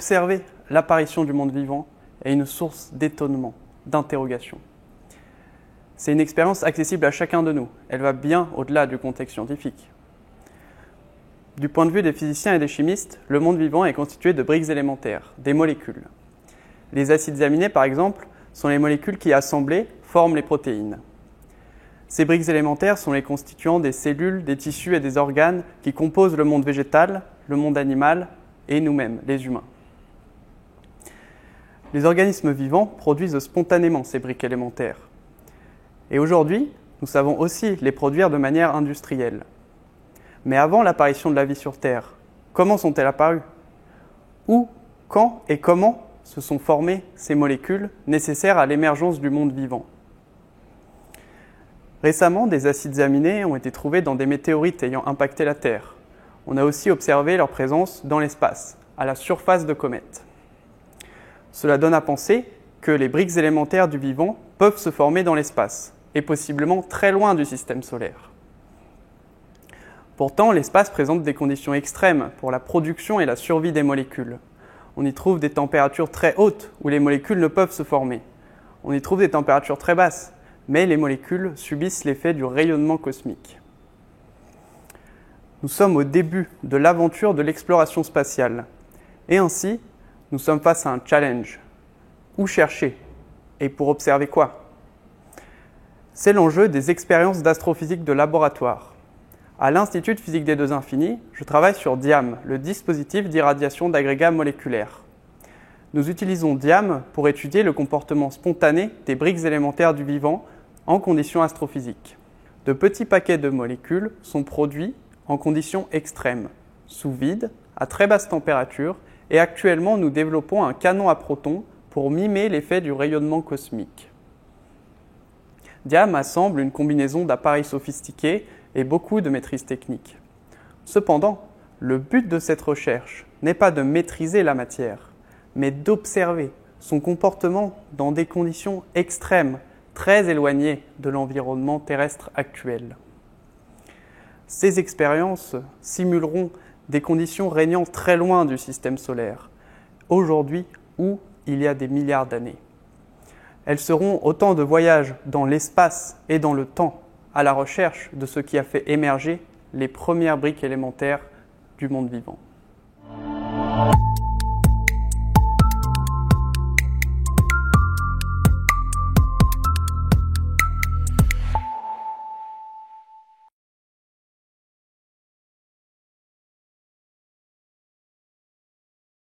observer l'apparition du monde vivant est une source d'étonnement, d'interrogation. C'est une expérience accessible à chacun de nous. Elle va bien au-delà du contexte scientifique. Du point de vue des physiciens et des chimistes, le monde vivant est constitué de briques élémentaires, des molécules. Les acides aminés, par exemple, sont les molécules qui, assemblées, forment les protéines. Ces briques élémentaires sont les constituants des cellules, des tissus et des organes qui composent le monde végétal, le monde animal et nous-mêmes, les humains. Les organismes vivants produisent spontanément ces briques élémentaires. Et aujourd'hui, nous savons aussi les produire de manière industrielle. Mais avant l'apparition de la vie sur Terre, comment sont-elles apparues? Où, quand et comment se sont formées ces molécules nécessaires à l'émergence du monde vivant? Récemment, des acides aminés ont été trouvés dans des météorites ayant impacté la Terre. On a aussi observé leur présence dans l'espace, à la surface de comètes. Cela donne à penser que les briques élémentaires du vivant peuvent se former dans l'espace, et possiblement très loin du système solaire. Pourtant, l'espace présente des conditions extrêmes pour la production et la survie des molécules. On y trouve des températures très hautes où les molécules ne peuvent se former. On y trouve des températures très basses, mais les molécules subissent l'effet du rayonnement cosmique. Nous sommes au début de l'aventure de l'exploration spatiale. Et ainsi, nous sommes face à un challenge. Où chercher? Et pour observer quoi? C'est l'enjeu des expériences d'astrophysique de laboratoire. À l'Institut de physique des deux infinis, je travaille sur DIAM, le dispositif d'irradiation d'agrégats moléculaires. Nous utilisons DIAM pour étudier le comportement spontané des briques élémentaires du vivant en conditions astrophysiques. De petits paquets de molécules sont produits en conditions extrêmes, sous vide, à très basse température, et actuellement nous développons un canon à protons pour mimer l'effet du rayonnement cosmique. DIAM assemble une combinaison d'appareils sophistiqués et beaucoup de maîtrise technique. Cependant, le but de cette recherche n'est pas de maîtriser la matière, mais d'observer son comportement dans des conditions extrêmes, très éloignées de l'environnement terrestre actuel. Ces expériences simuleront des conditions régnant très loin du système solaire, aujourd'hui ou il y a des milliards d'années. Elles seront autant de voyages dans l'espace et dans le temps à la recherche de ce qui a fait émerger les premières briques élémentaires du monde vivant.